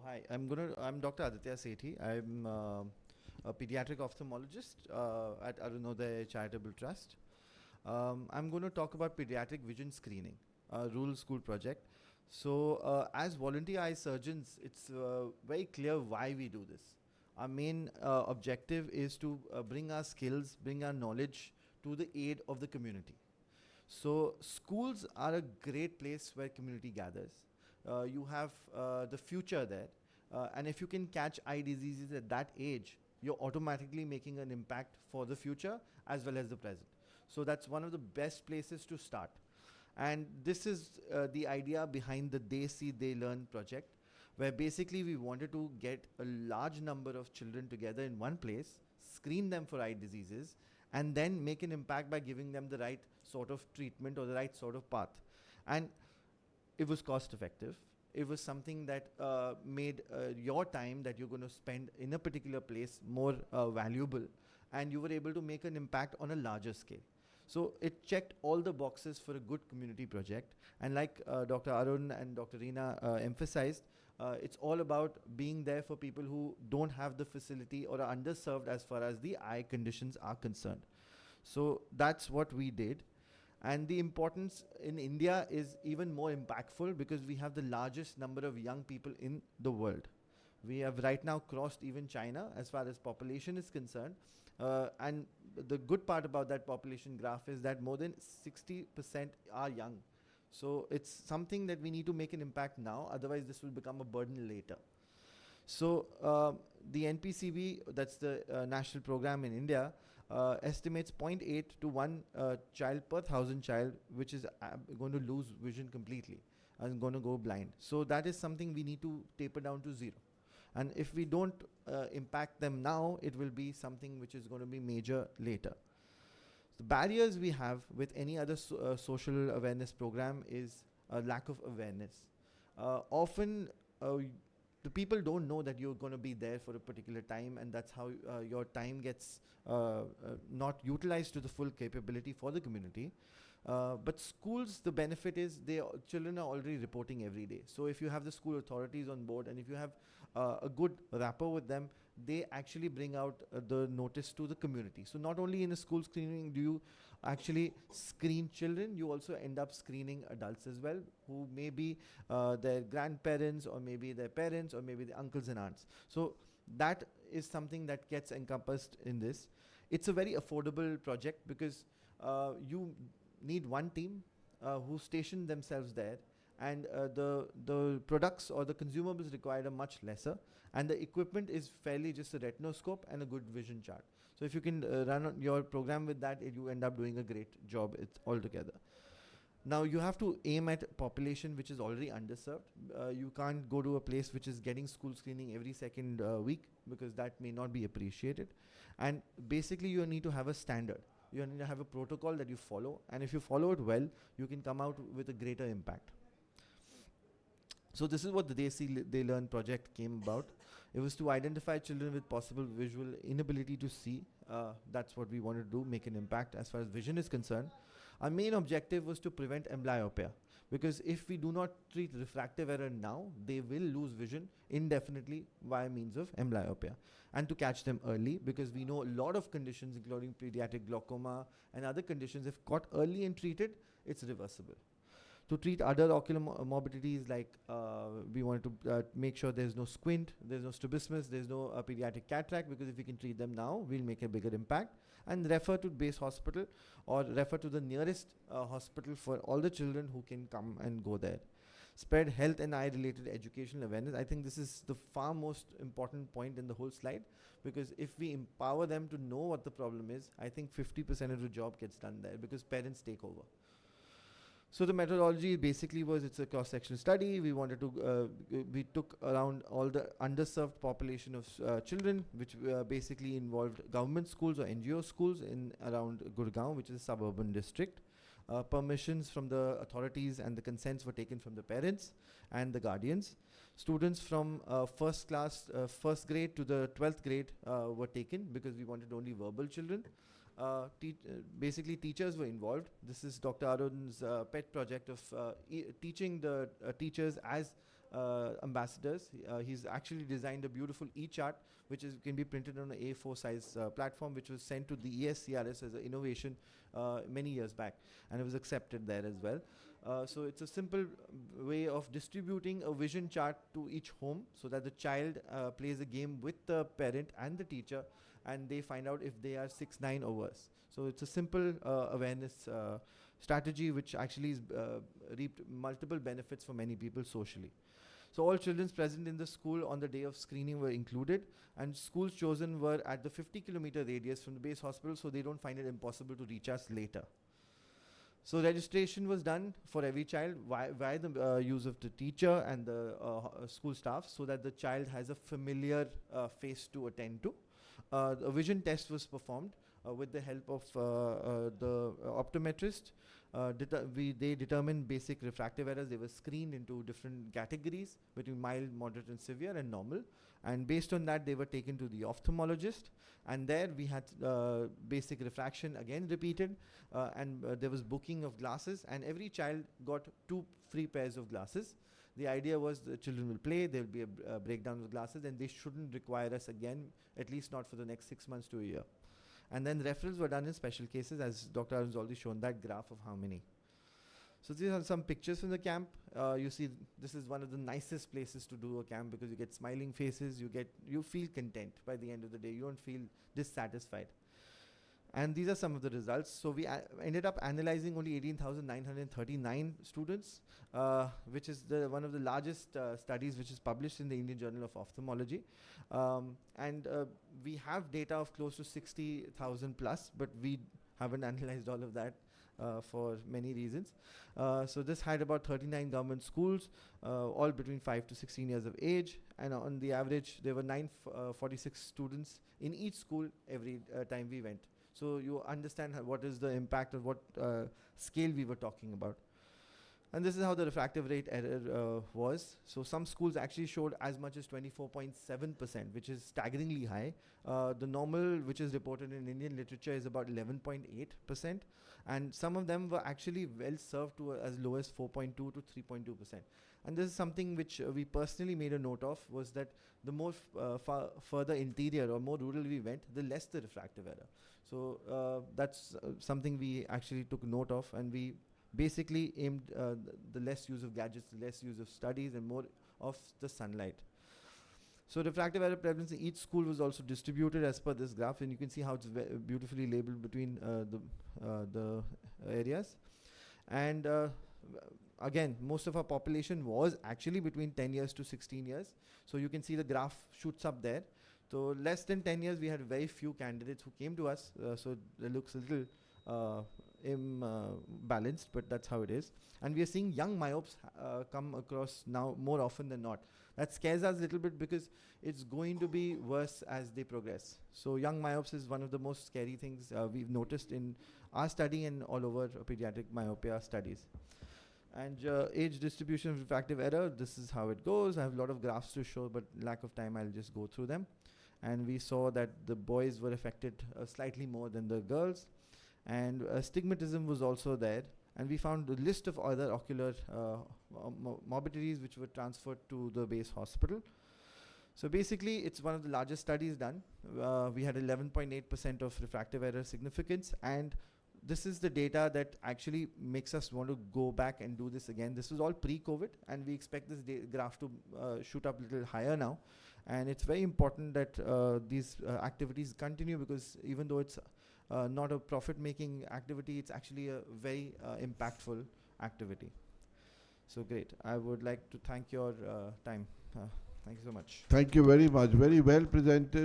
Hi, I'm Dr. Aditya Sethi. I'm a pediatric ophthalmologist at Arunodaya Charitable Trust. I'm going to talk about pediatric vision screening, a rural school project. So, as volunteer eye surgeons, it's very clear why we do this. Our main objective is to bring our skills, bring our knowledge to the aid of the community. So schools are a great place where community gathers. You have the future there. And if you can catch eye diseases at that age, you're automatically making an impact for the future as well as the present. So that's one of the best places to start. And this is the idea behind the They See, They Learn project, where basically we wanted to get a large number of children together in one place, screen them for eye diseases, and then make an impact by giving them the right sort of treatment or the right sort of path. And it was cost effective. It was something that made your time that you're going to spend in a particular place more valuable, and you were able to make an impact on a larger scale. So it checked all the boxes for a good community project. And like Dr. Arun and Dr. Reena emphasized, it's all about being there for people who don't have the facility or are underserved as far as the eye conditions are concerned. So that's what we did. And the importance in India is even more impactful because we have the largest number of young people in the world. We have right now crossed even China as far as population is concerned. And the good part about that population graph is that more than 60% are young. So it's something that we need to make an impact now, otherwise this will become a burden later. So the NPCB, that's the national program in India, estimates 0.8 to 1 child per 1,000 child, which is going to lose vision completely and going to go blind. So that is something we need to taper down to 0. And if we don't impact them now, it will be something which is going to be major later. The barriers we have with any other social awareness program is a lack of awareness. Often the people don't know that you're going to be there for a particular time, and that's how your time gets not utilized to the full capability for the community. But schools, the benefit is children are already reporting every day. So if you have the school authorities on board and if you have a good rapport with them, they actually bring out the notice to the community. So not only in a school screening do you actually screen children, you also end up screening adults as well, who may be their grandparents or maybe their parents or maybe the uncles and aunts. So that is something that gets encompassed in this. It's a very affordable project because you need one team who station themselves there, and the products or the consumables required are much lesser, and the equipment is fairly just a retinoscope and a good vision chart. So if you can run your program with that, you end up doing a great job altogether. Now you have to aim at population which is already underserved. You can't go to a place which is getting school screening every second week, because that may not be appreciated. And basically you need to have a standard. You need to have a protocol that you follow, and if you follow it well, you can come out with a greater impact. So this is what the They See, They Learn project came about. It was to identify children with possible visual inability to see. That's what we wanted to do, make an impact as far as vision is concerned. Our main objective was to prevent amblyopia, because if we do not treat refractive error now, they will lose vision indefinitely by means of amblyopia. And to catch them early, because we know a lot of conditions, including pediatric glaucoma and other conditions, if caught early and treated, it's reversible. To treat other ocular morbidities, like we wanted to make sure there's no squint, there's no strabismus, there's no pediatric cataract, because if we can treat them now, we'll make a bigger impact. And refer to base hospital or refer to the nearest hospital for all the children who can come and go there. Spread health and eye-related educational awareness. I think this is the far most important point in the whole slide, because if we empower them to know what the problem is, I think 50% of the job gets done there, because parents take over. So the methodology basically was, it's a cross-sectional study. We wanted to, we took around all the underserved population of children, which basically involved government schools or NGO schools in around Gurgaon, which is a suburban district. Permissions from the authorities and the consents were taken from the parents and the guardians. Students from first grade to the 12th grade were taken, because we wanted only verbal children. Basically teachers were involved. This is Dr. Arun's pet project of teaching the teachers as ambassadors. He's actually designed a beautiful e-chart which can be printed on an A4 size platform, which was sent to the ESCRS as an innovation many years back, and it was accepted there as well. So it's a simple way of distributing a vision chart to each home so that the child plays a game with the parent and the teacher, and they find out if they are 6'9" or worse. So it's a simple awareness strategy which actually has reaped multiple benefits for many people socially. So all children present in the school on the day of screening were included, and schools chosen were at the 50-kilometer radius from the base hospital, so they don't find it impossible to reach us later. So registration was done for every child via the use of the teacher and the school staff, so that the child has a familiar face to attend to. A vision test was performed with the help of the optometrist. They determined basic refractive errors. They were screened into different categories between mild, moderate, and severe, and normal. And based on that, they were taken to the ophthalmologist. And there we had basic refraction again repeated. And there was booking of glasses. And every child got 2 free pairs of glasses. The idea was the children will play, there will be a breakdown of glasses, and they shouldn't require us again, at least not for the next 6 months to a year. And then referrals were done in special cases, as Dr. Arun has already shown that graph of how many. So these are some pictures from the camp. You see, this is one of the nicest places to do a camp because you get smiling faces, you feel content by the end of the day. You don't feel dissatisfied. And these are some of the results. So we ended up analyzing only 18,939 students, which is one of the largest studies which is published in the Indian Journal of Ophthalmology. And we have data of close to 60,000 plus, but we haven't analyzed all of that for many reasons. So this had about 39 government schools, all between 5 to 16 years of age. And on the average, there were 946 students in each school every time we went. So you understand what is the impact of what scale we were talking about. And this is how the refractive rate error was. So some schools actually showed as much as 24.7%, which is staggeringly high. The normal, which is reported in Indian literature, is about 11.8%. And some of them were actually well served to as low as 4.2 to 3.2%. And this is something which we personally made a note of, was that the more further interior or more rural we went, the less the refractive error. So that's something we actually took note of, and we basically aimed the less use of gadgets, the less use of studies, and more of the sunlight. So refractive error prevalence in each school was also distributed as per this graph, and you can see how it's beautifully labeled between the areas. And again, most of our population was actually between 10 years to 16 years. So you can see the graph shoots up there. So less than 10 years, we had very few candidates who came to us. So it looks a little imbalanced, but that's how it is. And we are seeing young myopes come across now more often than not. That scares us a little bit because it's going to be worse as they progress. So young myopes is one of the most scary things we've noticed in our study and all over pediatric myopia studies. And age distribution of refractive error, this is how it goes. I have a lot of graphs to show, but lack of time, I'll just go through them. And we saw that the boys were affected slightly more than the girls. And astigmatism was also there. And we found a list of other ocular morbidities which were transferred to the base hospital. So basically, it's one of the largest studies done. We had 11.8% of refractive error significance, and this is the data that actually makes us want to go back and do this again. This was all pre-COVID, and we expect this graph to shoot up a little higher now. And it's very important that these activities continue, because even though it's not a profit-making activity, it's actually a very impactful activity. So great. I would like to thank your time. Thank you so much. Thank you very much. Very well presented.